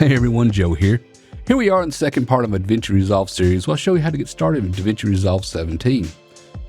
Hey everyone, Joe here. Here we are in the second part of my DaVinci Resolve series where I'll show you how to get started with DaVinci Resolve 17.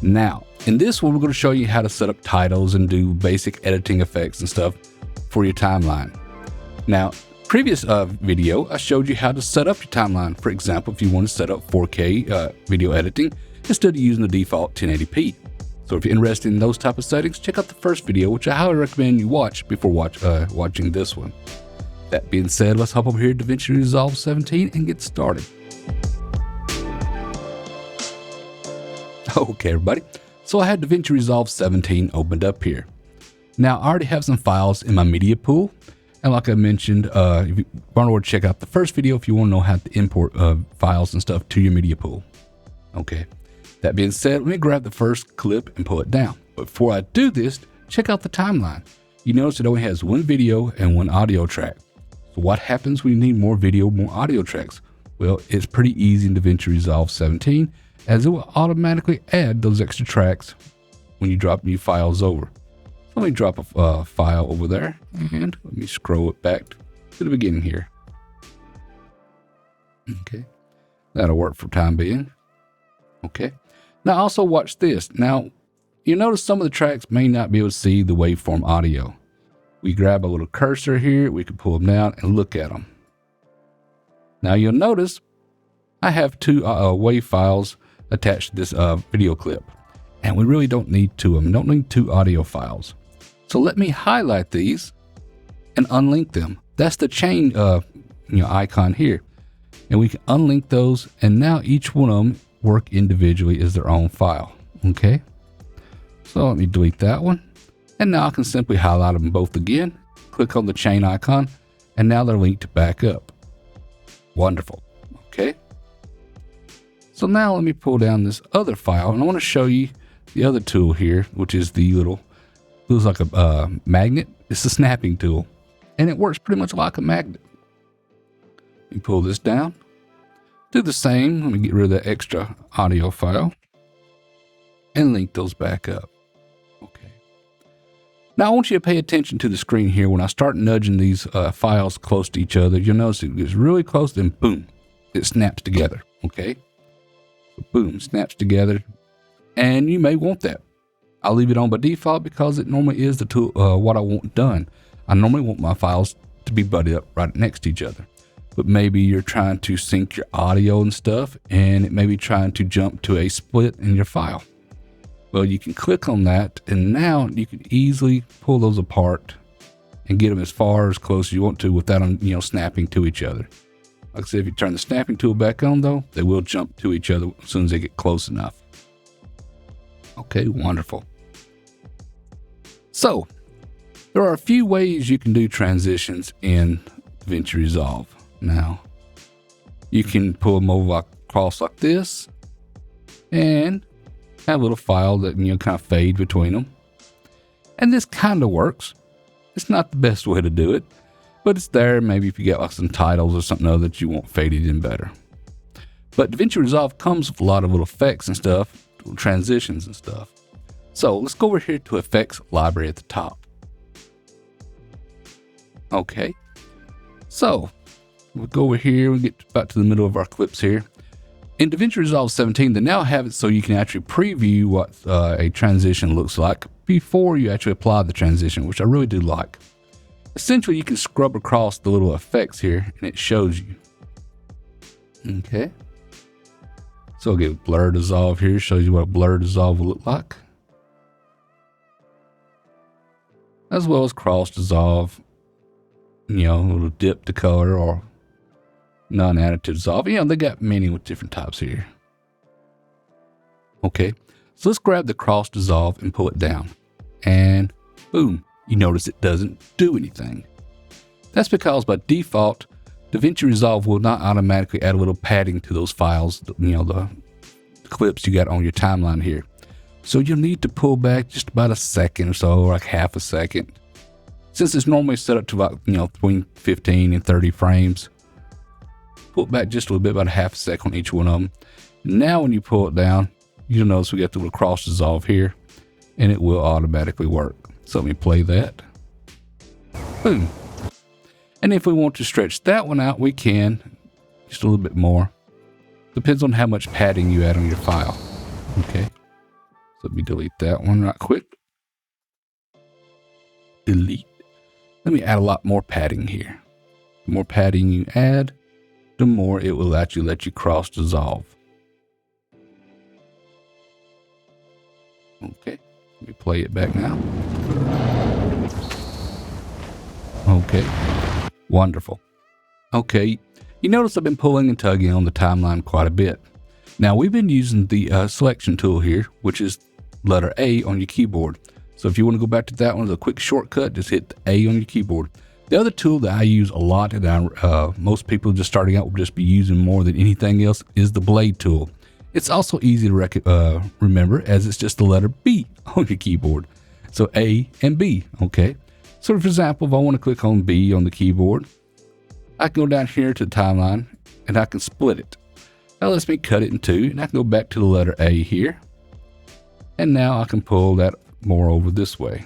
Now, in this one, we're going to show you how to set up titles and do basic editing effects and stuff for your timeline. Now, previous video, I showed you how to set up your timeline. For example, if you want to set up 4K video editing instead of using the default 1080p. So if you're interested in those type of settings, check out the first video, which I highly recommend you watch before watching this one. That being said, let's hop over here to DaVinci Resolve 17 and get started. Okay, everybody. So I had DaVinci Resolve 17 opened up here. Now, I already have some files in my media pool. And like I mentioned, if you want to check out the first video if you want to know how to import files and stuff to your media pool. Okay. That being said, let me grab the first clip and pull it down. But before I do this, check out the timeline. You notice it only has one video and one audio track. So what happens when you need more video, more audio tracks? Well, it's pretty easy in DaVinci Resolve 17, as it will automatically add those extra tracks when you drop new files over. So let me drop a file over there, and let me scroll it back to the beginning here. Okay, that'll work for time being. Okay, now also watch this. Now, you notice some of the tracks may not be able to see the waveform audio. We grab a little cursor here, we can pull them down and look at them. Now you'll notice I have two WAV files attached to this video clip, and we really don't need two of them. We don't need two audio files. So let me highlight these and unlink them. That's the chain icon here, and we can unlink those, and now each one of them work individually as their own file. Okay, so let me delete that one. And now I can simply highlight them both again, click on the chain icon, and now they're linked back up. Wonderful. Okay. So now let me pull down this other file, and I want to show you the other tool here, which is the looks like a magnet. It's a snapping tool, and it works pretty much like a magnet. Let me pull this down. Do the same. Let me get rid of that extra audio file and link those back up. Now I want you to pay attention to the screen here. When I start nudging these files close to each other, you'll notice it gets really close, then boom, it snaps together, okay? Boom, snaps together, and you may want that. I'll leave it on by default because it normally is the tool, what I want done. I normally want my files to be buddied up right next to each other. But maybe you're trying to sync your audio and stuff, and it may be trying to jump to a split in your file. Well, you can click on that, and now you can easily pull those apart and get them as far as close as you want to without them, snapping to each other. Like I said, if you turn the snapping tool back on, though, they will jump to each other as soon as they get close enough. Okay, wonderful. So, there are a few ways you can do transitions in DaVinci Resolve. Now, you can pull them over across like this, and have a little file that kind of fade between them, and this kind of works. It's not the best way to do it, but it's there. Maybe if you get like some titles or something other that you want faded in better. But DaVinci Resolve comes with a lot of little effects and stuff, transitions and stuff. So let's go over here to Effects Library at the top. Okay, so we'll go over here. We get about to the middle of our clips here. In DaVinci Resolve 17, they now have it so you can actually preview what a transition looks like before you actually apply the transition, which I really do like. Essentially, you can scrub across the little effects here, and it shows you. Okay. So I'll get Blur Dissolve here, shows you what a Blur Dissolve will look like. As well as Cross Dissolve, a little dip to color, or non-additive dissolve. They got many with different types here. Okay, so let's grab the cross dissolve and pull it down. And boom, you notice it doesn't do anything. That's because by default, DaVinci Resolve will not automatically add a little padding to those files, the clips you got on your timeline here. So you'll need to pull back just about a second or so, or like half a second. Since it's normally set up to about, between 15 and 30 frames, pull it back just a little bit, about a half a second on each one of them. Now when you pull it down, you'll notice we got the little cross dissolve here, and it will automatically work. So let me play that. Boom. And if we want to stretch that one out, we can, just a little bit more. Depends on how much padding you add on your file. Okay, so let me delete that one right quick. Delete. Let me add a lot more padding here. The more padding you add, the more it will actually let you cross dissolve. Okay, let me play it back now. Okay, wonderful. Okay, you notice I've been pulling and tugging on the timeline quite a bit. Now we've been using the selection tool here, which is letter A on your keyboard. So if you want to go back to that one as a quick shortcut, just hit A on your keyboard. The other tool that I use a lot, and most people just starting out will just be using more than anything else, is the blade tool. It's also easy to remember, as it's just the letter B on your keyboard. So A and B, okay? So for example, if I want to click on B on the keyboard, I can go down here to the timeline and I can split it. That lets me cut it in two, and I can go back to the letter A here. And now I can pull that more over this way.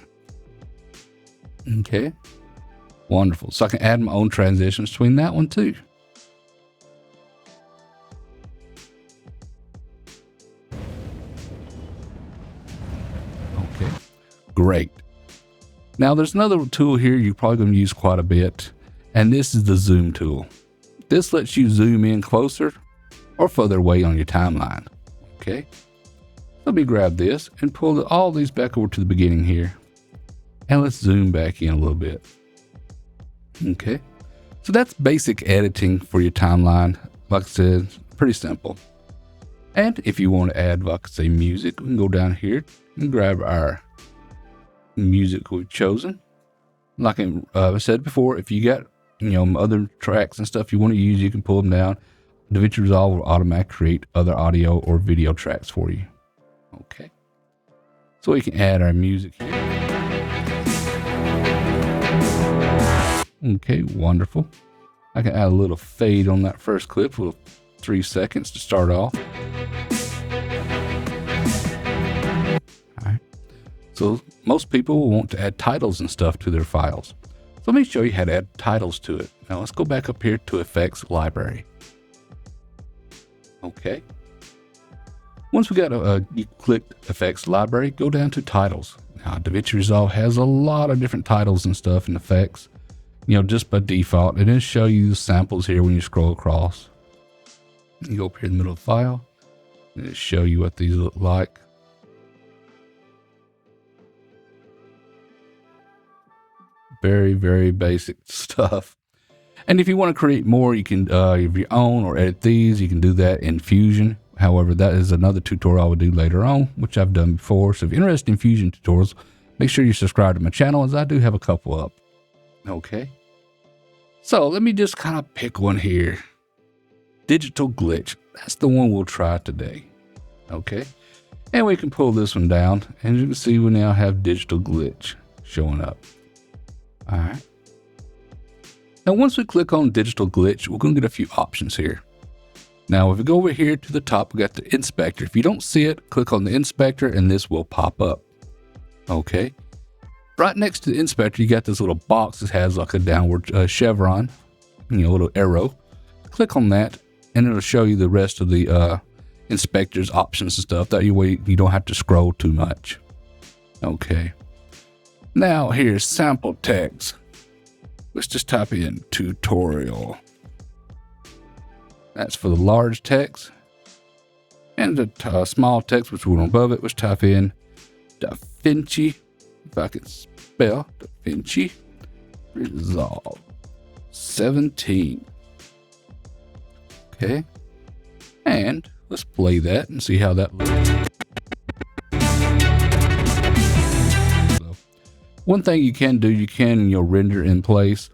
Okay, wonderful. So I can add my own transitions between that one too. Okay, great. Now there's another tool here you're probably going to use quite a bit, and this is the zoom tool. This lets you zoom in closer or further away on your timeline. Okay, let me grab this and pull all these back over to the beginning here, and let's zoom back in a little bit. Okay, so that's basic editing for your timeline. Like I said, pretty simple. And if you want to add, like I say, music, we can go down here and grab our music we've chosen. Like I said before, if you got other tracks and stuff you want to use, you can pull them down. DaVinci Resolve will automatically create other audio or video tracks for you. Okay, so we can add our music here. Okay, wonderful. I can add a little fade on that first clip, a little 3 seconds to start off. All right. So most people will want to add titles and stuff to their files. So let me show you how to add titles to it. Now let's go back up here to Effects Library. Okay. Once we got you clicked Effects Library, go down to Titles. Now DaVinci Resolve has a lot of different titles and stuff and effects, just by default. It doesn't show you the samples here when you scroll across. You go up here in the middle of the file, and it'll show you what these look like. Very, very basic stuff. And if you want to create more, you can of your own or edit these. You can do that in Fusion. However, that is another tutorial I will do later on, which I've done before. So if you're interested in Fusion tutorials, make sure you subscribe to my channel, as I do have a couple up. Okay. So let me just kind of pick one here. Digital Glitch. That's the one we'll try today. Okay. And we can pull this one down, and you can see we now have Digital Glitch showing up. All right. Now, once we click on Digital Glitch, we're going to get a few options here. Now, if we go over here to the top, we got the inspector. If you don't see it, click on the inspector and this will pop up. Okay. Right next to the inspector, you got this little box that has like a downward chevron, a little arrow. Click on that and it'll show you the rest of the inspector's options and stuff. That way you don't have to scroll too much. Okay. Now, here's sample text. Let's just type in tutorial. That's for the large text. And the small text, which one above it, let's type in DaVinci, if I can spell, DaVinci Resolve 17. Okay. And let's play that and see how that looks. One thing you can do, you can render in place,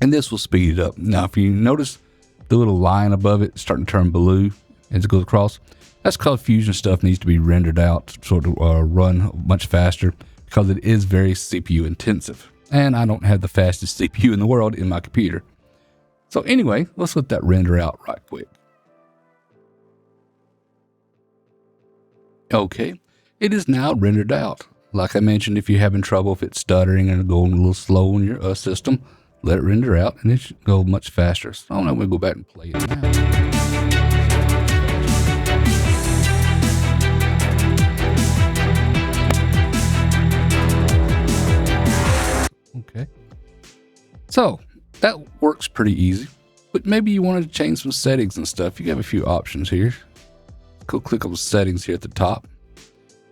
and this will speed it up. Now, if you notice the little line above it starting to turn blue as it goes across, that's because Fusion stuff needs to be rendered out so to run much faster, because it is very CPU intensive, and I don't have the fastest CPU in the world in my computer. So anyway, let's let that render out right quick. Okay, it is now rendered out. Like I mentioned, if you're having trouble, if it's stuttering and going a little slow in your system, let it render out, and it should go much faster. So I'm going to go back and play it now. Okay. So that works pretty easy, but maybe you wanted to change some settings and stuff. You have a few options here. Go click on the settings here at the top.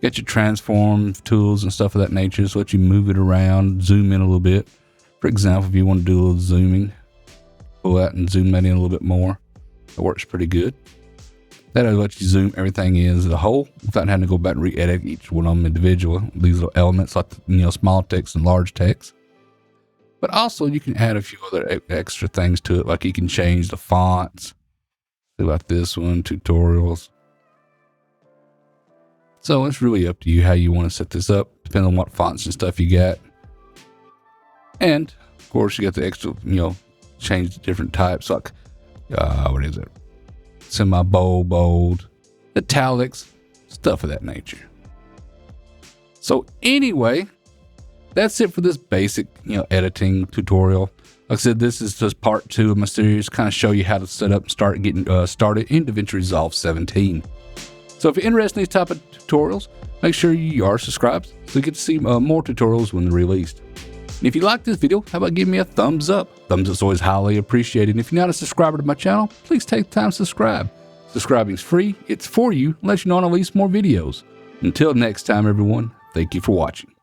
Get your transform tools and stuff of that nature. So let you move it around, zoom in a little bit. For example, if you want to do a little zooming, pull out and zoom that in a little bit more. That works pretty good. That'll let you zoom everything in as a whole without having to go back and re-edit each one of them individual. These little elements like, small text and large text. But also you can add a few other extra things to it. Like you can change the fonts. See like this one, tutorials. So it's really up to you how you want to set this up, depending on what fonts and stuff you got. And of course you got the extra, change the different types like, what is it? Semi-bold, bold, italics, stuff of that nature. So anyway, that's it for this basic, editing tutorial. Like I said, this is just part 2 of my series, kind of show you how to set up and start getting started in DaVinci Resolve 17. So if you're interested in these type of tutorials, make sure you are subscribed so you get to see more tutorials when they're released. And if you like this video, how about giving me a thumbs up? Thumbs up is always highly appreciated. And if you're not a subscriber to my channel, please take the time to subscribe. Subscribing is free. It's for you. Let you know when I release more videos. Until next time, everyone, thank you for watching.